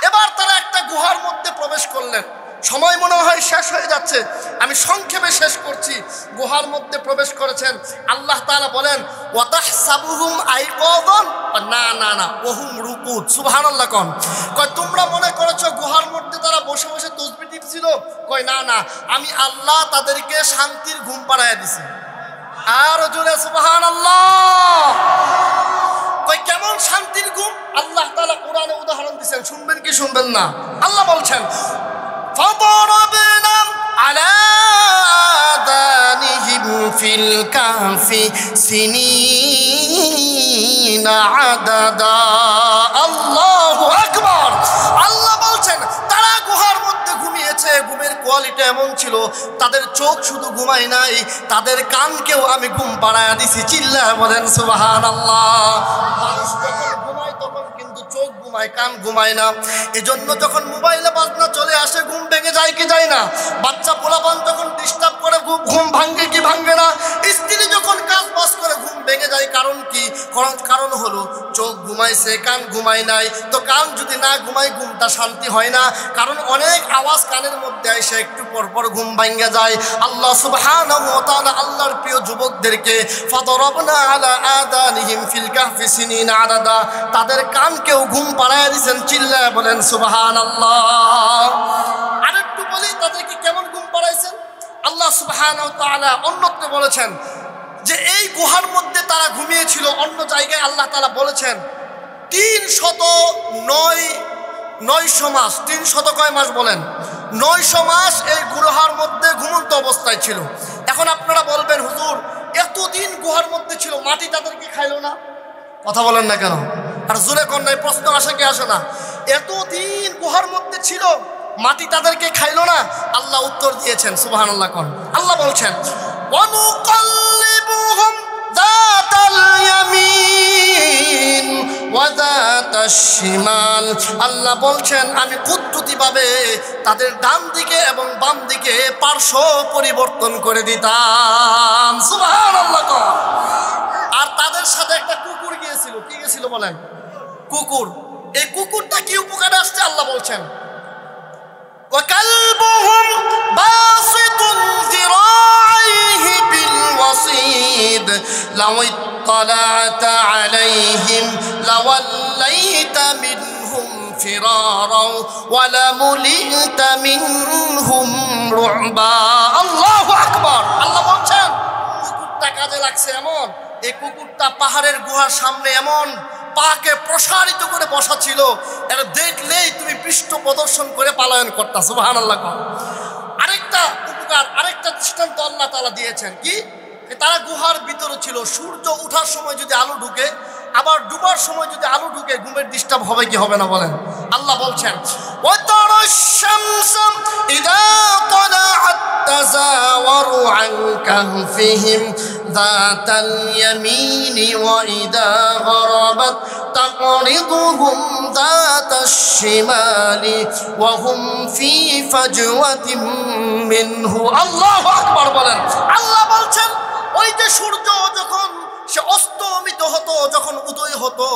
এবার তারা একটা গুহার মধ্যে প্রবেশ করলেন। সময় মনে হয় শেষ হয়ে যাচ্ছে, আমি সংক্ষেপে শেষ করছি। গুহার মধ্যে প্রবেশ করেছেন। আল্লাহ তাআলা বলেন ওয়াতাহসাবুহুম আইকাযান, না না না ওহুম রুকুদ। সুবহানাল্লাহ। কোন কয় তোমরা মনে করেছো গুহার মধ্যে তারা বসে বসে তাসবিহ টিপছিল? কয় না না, আমি আল্লাহ তাদেরকে শান্তির ঘুম পাড়াইয়া দিছি। আর জোরে সুবহানাল্লাহ। কয় কেমন শান্তির ঘুম? আল্লাহ তাআলা কোরআনে উদাহরণ দিবেন, শুনবেন কি শুনবেন না? আল্লাহ বলছেন فضربنا على آذانهم في الكهف سنين عددا। আল্লাহু আকবার। আল্লাহ বলছেন তারা গুহার মধ্যে ঘুমিয়েছে। ঘুমের কোয়ালিটি এমন ছিল, তাদের চোখ শুধু ঘুমায় নাই, তাদের কানকেও আমি ঘুম পাড়ায়া দিছি। চিল্লায় বলেন সুবহানাল্লাহ। মানুষ যখন ঘুমায় তখন কিন্তু চোখ ঘুমায়, কান ঘুমায় না। এজন্য যখন মোবাইলে বাজনা চলে আসে ঘুম ভেঙে যায় কি যায় না? বাচ্চা পোলাপান যখন ডিস্টার্ব করে ঘুম ভাঙ্গে কি ভাঙ্গে না? স্ত্রী যখন কাজ বাজ করে ঘুম ভেঙে যায়। কারণ কি? কারণ হলো চোখ ঘুমাইছে, কান ঘুমায় নাই। তো কান যদি না ঘুমায় ঘুমটা শান্তি হয় না, কারণ অনেক আওয়াজ কানের মধ্যে এসে একটু পরপর ঘুম ভাঙ্গে যায়। আল্লাহ সুবহানাহু ওয়া তাআলা আল্লাহর প্রিয় যুবকদেরকে ফাদরাবনা আলা আযানিহিম ফিল কাহফি সিনিনা আদাদা, তাদের কানকেও ঘুম পাড়ায় দিয়েছেন। চিল্লায় বলেন সুবহানাল্লাহ। আরেকটু বলি তাদেরকে কেমন ঘুম পাড়াইছেন। আল্লাহ সুবহানাহু ওয়া তাআলা অন্যত্র বলেছেন যে এই গুহার মধ্যে তারা ঘুমিয়েছিল। অন্য জায়গায় আল্লাহ তাআলা বলেছেন 309 মাস। 300 কয় মাস বলেন? 900 মাস এই গুহার মধ্যে ঘুমন্ত অবস্থায় ছিল। এখন আপনারা বলবেন হুজুর এতদিন গুহার মধ্যে ছিল, মাটি তাদেরকে খাইলো না? কথা বলেন না কেন? আর জোরে কোন নাই, প্রশ্ন আসে কি আসে না? এতদিন গুহার মধ্যে ছিল, মাটি তাদেরকে খাইলো না? আল্লাহ উত্তর দিয়েছেন সুবহানাল্লাহ। কোন আল্লাহ বলছেন ওয়ানুকাল্লিবুহুম যাতাল ইয়ামিন ওয়া যাতাশ শিমাল। আল্লাহ বলছেন আমি কুদরতিভাবে তাদের ডান দিকে এবং বাম দিকে পার্শ্ব পরিবর্তন করে দিতাম। সুবহানাল্লাহ। আর তাদের সাথে একটা কুকুর গিয়েছিল। কি গিয়েছিল বলেন? কুকুর। এই কুকুরটা কি উপকারে আসছে? আল্লাহ বলছেন وكلبهم باسط ذراعيه بالوصيد لو اطلعت عليهم لوليت منهم فرارا ولملئت منهم رعبا। আল্লাহু আকবার। আল্লাহ বলছেন কুকুরটা কাজে লাগছে এমন, এই কুকুরটা পাহাড়ের গুহার সামনে এমন পাকে প্রসারিত করে বসা ছিল, এটা দেখলেই তুমি পৃষ্ঠ প্রদর্শন করে পালায়ন করতা। সুবহানাল্লাহ। আরেকটা উপকার, আরেকটা দৃষ্টান্ত আল্লাহ তাআলা দিয়েছেন কি? তারা গুহার ভিতরে ছিল। সূর্য ওঠার সময় যদি আলো ঢুকে, আবার ডুবার সময় যদি আলো ঢুকে, ঘুমের ডিস্টার্ব হবে কি হবে না বলেন? আল্লাহ বলছেন ওয়াতারাশ শামসা ইযা তালাআত তাযাওয়ারু আন কাহফিহিম যাতাল ইয়ামিনি ওয়া ইযা গরাবাত তাকরিদুহুম যাতাশ শিমালি ওয়া হুম ফি ফাজওয়াতিম মিনহু। আল্লাহু আকবার বলেন। আল্লাহ বলছেন ওই যে সূর্য যখন সে অস্তমিত হতো, যখন উদয় হতো,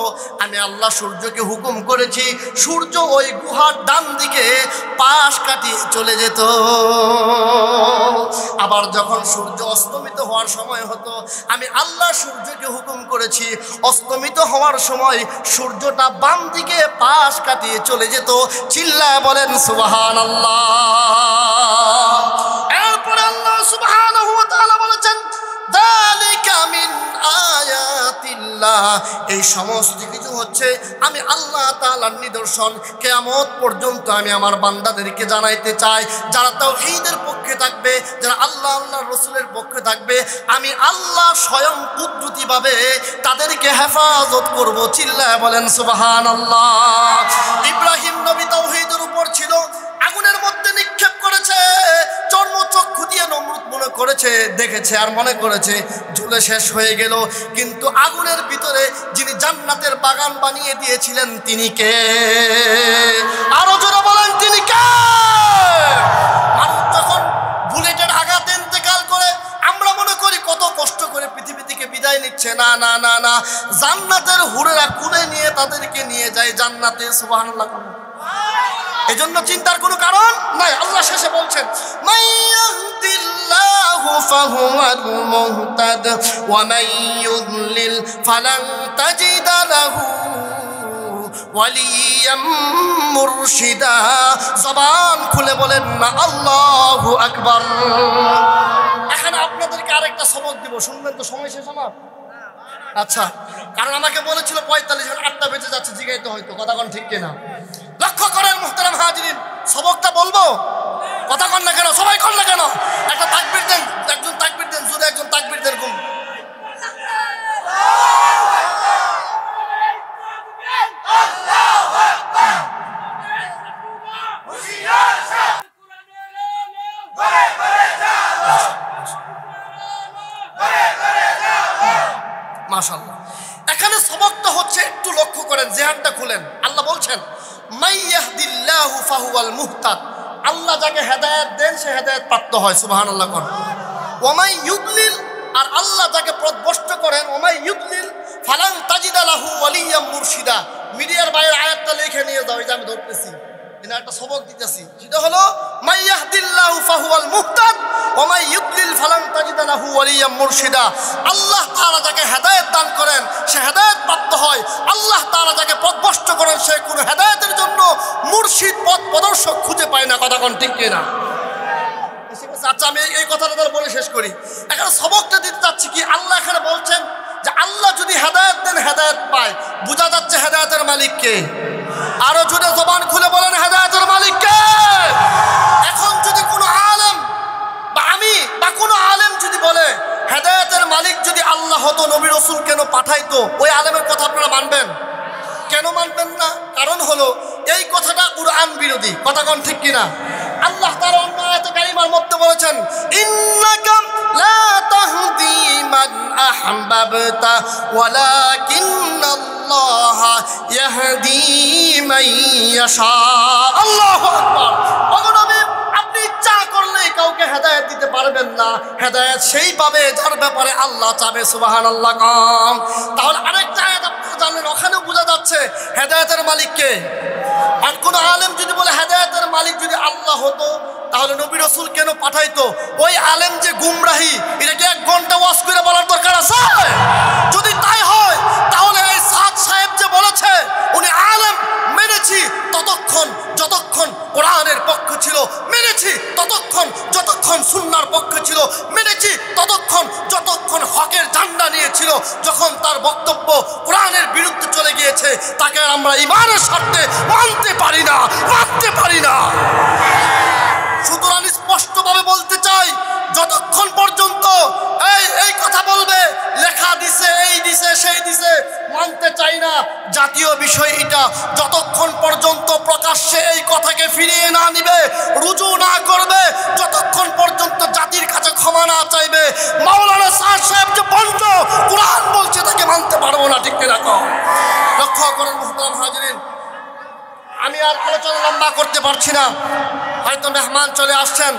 আমি আল্লাহ সূর্যকে হুকুম করেছি সূর্য ওই গুহার ডান দিকে পাশ কাটিয়ে চলে যেত। আবার যখন সূর্য অস্তমিত হওয়ার সময় হতো, আমি আল্লাহ সূর্যকে হুকুম করেছি অস্তমিত হওয়ার সময় সূর্যটা বাম দিকে পাশ কাটিয়ে চলে যেত। চিল্লায় বলেন সুবহানাল্লাহ। এরপরে আল্লাহ সুবহানাহু ওয়া তাআলা বলেছেন যালিকা মিন আয়াতিল্লাহ, এই সমস্ত কিছু হচ্ছে আমি আল্লাহ তাআলার নিদর্শন। কিয়ামত পর্যন্ত আমি আমার বান্দাদেরকে জানাইতে চাই, যারা তাওহীদের পক্ষে থাকবে, যারা আল্লাহ আল্লাহর রাসূলের পক্ষে থাকবে, আমি আল্লাহ স্বয়ং কুদরতিভাবে তাদেরকে হেফাজত করব। চিল্লায় বলেন সুবহানাল্লাহ। ইব্রাহিম নবী তাওহীদের উপর ছিল, আগুনের মধ্যে নিক্ষেপ করেছে, চর্মচক্ষু দিয়ে নমরুদ মনে করেছে, দেখেছে আর মনে করেছে ঝুলে শেষ হয়ে গেল। কিন্তু আগুনের ভিতরে যিনি জান্নাতের বাগান বানিয়ে দিয়েছিলেন তিনি কে? আরো জোরে বলেন তিনি কে? মানুষ যখন বুলেটের আঘাতে ইন্তেকাল করে আমরা মনে করি কত কষ্ট করে পৃথিবী থেকে বিদায় নিচ্ছে। না না না না, জান্নাতের হুরেরা কুলে নিয়ে তাদেরকে নিয়ে যায় জান্নাতে। সুবহানাল্লাহ। এজন্য চিন্তার কোনো কারণ নাই। আল্লাহ শেষে বলছেন মাইয়াহদিল্লাহু ফাহুয়াল মুহতাদ ওয়া মান ইউদ্লিল ফালান তাজিদা লাহু ওয়ালিয়াম মুরশিদা। জবান খুলে বলেন না আল্লাহু আকবার। এখন আপনাদেরকে আরেকটা সবক দিব, শুনবেন তো? সময় শেষ আমার? আচ্ছা, কারণ আমাকে বলেছিল 45 মিনিট, 8টা বেজে যাচ্ছে, জিগাইতে হয়তো কথা কোন ঠিক কিনা। লক্ষ্য করেন মুহতারাম হাজিরিন, সবকটা বলবো, কথা কন না কেন, সবাই কন না কেন? একটা তাকবীর দেন, একজন তাকবীর দেন, জোরে একজন তাকবীর দেন। মাশাআল্লাহ। এখানে সবকটা হচ্ছে, একটু লক্ষ্য করেন, জেহানটা খুলেন। আল্লাহ বলছেন মাইয়াহদিল্লাহু ফাহুয়াল মুহতাদ, আল্লাহ যাকে হেদায়েত দেন সে হেদায়েত প্রাপ্ত হয়। সুবহানাল্লাহ কোন। ওয়া মান ইউদ্লিল, আর আল্লাহ যাকে পথভ্রষ্ট করেন, ওয়া মান ইউদ্লিল ফালান তাজিদা লাহু ওয়ালিয়াম মুরশিদা। মিডিয়ার বাইরে আয়াতটা লিখে নিয়ে যাও, এই যে আমি ধরতেছি, এখানে একটা সবক দিতেছি, সেটা হলো মাইয়াহদিল্লাহু ফাহুয়াল মুহতাদ ওয়া মান ইউদ্লিল ফালান তাজিদা লাহু ওয়ালিয়াম মুরশিদা। আল্লাহ তাআলা যাকে হেদায়েত দান করেন সে হেদায়েত প্রাপ্ত হয়। আল্লাহ তাআলা যাকে পথভ্রষ্ট করেন সে কোনো হেদায়েতের জন্য মুর্শিদ, পথ প্রদর্শক খুঁজে পায় না। কথা কোন ঠিক কিনা? আচ্ছা, আমি এই কথাটা তাহলে বলে শেষ করি। এখানে সবকটা দিতে চাচ্ছি কি, আল্লাহ এখানে বলছেন যে আল্লাহ যদি হেদায়েত দেন হেদায়েত পায়। বোঝা যাচ্ছে হেদায়েতের মালিক কে? আরো জোরে জবান খুলে বলেন হেদায়েতের মালিক কে? এখন যদি কোনো আলেম বা আমি বা কোনো আলেম যদি বলে হেদায়েতের মালিক যদি আল্লাহ হতো, নবী রাসূল কেন পাঠাইতো, ওই আলেমের কথা আপনারা মানবেন? কেন মানবেন না? কারণ হলো এই কথাটা কুরআন বিরোধী। কথা কোন ঠিক কিনা? আল্লাহ তাআলা অন্য আয়াতে কারিমার মধ্যে বলেছেন ইন্নাকা লা তাহদি মান আহবাবতা ওয়ালাকিন্নাল্লাহা ইয়াহদি মান ইয়াশা। আল্লাহু আকবার। ওগো নবী, আপনি ইচ্ছা করলেই কাউকে হেদায়েত দিতে পারবেন না। হেদায়েত সেই পাবে যার ব্যাপারে আল্লাহ চাবে। সুবহানাল্লাহ কাম। তাহলে আরেকটা আয়াত আপনারা জানেন, ওখানেও বোঝা যাচ্ছে হেদায়েতের মালিক কে। আর কোন আলেম যদি বলে হেদায়েতের মালিক যদি আল্লাহ হতো তাহলে নবী রাসূল কেন পাঠাইতো? ওই আলেম যে গুমরাহি, এটা কি 1 ঘন্টা ওয়াজ করে বলার দরকার আছে? যদি তাই হয় তাহলে এই সাদ সাহেব যে বলেছে উনি আলেম, মেনেছি ততক্ষণ যতক্ষণ কোরআনের পক্ষ ছিল, মেনেছি ততক্ষণ যতক্ষণ সুন্নাহর পক্ষ ছিল, মেনেছি ততক্ষণ যতক্ষণ হকের ঝান্ডা নিয়েছিল। যখন তার বক্তব্য কোরআনের বিরুদ্ধে চলে গিয়েছে তাকে আমরা ঈমানের স্বার্থে মানতে পারি না, মানতে পারি না। সুতরাং স্পষ্টভাবে বলতে চাই, যতক্ষণ পর্যন্ত এই কথা বলবে লেখা দিছে, এই দিছে, সেই দিছে, মানতে চাই না। জাতীয় বিষয় এটা, যতক্ষণ পর্যন্ত প্রকাশ্যে এই কথাকে ফিরিয়ে না নিবে, রুজু না করবে, যতক্ষণ পর্যন্ত জাতির কাছে ক্ষমা না চাইবে, মাওলানা সাদ সাহেব যে বন্ধ কোরআন বলছে তাকে মানতে পারবো না। ঠিক রাখো। লক্ষ্য করেন মুহতারাম হাজিরিন, আমি আর আলোচনা লম্বা করতে পারছি না, হয়তো মেহমান চলে আসছেন।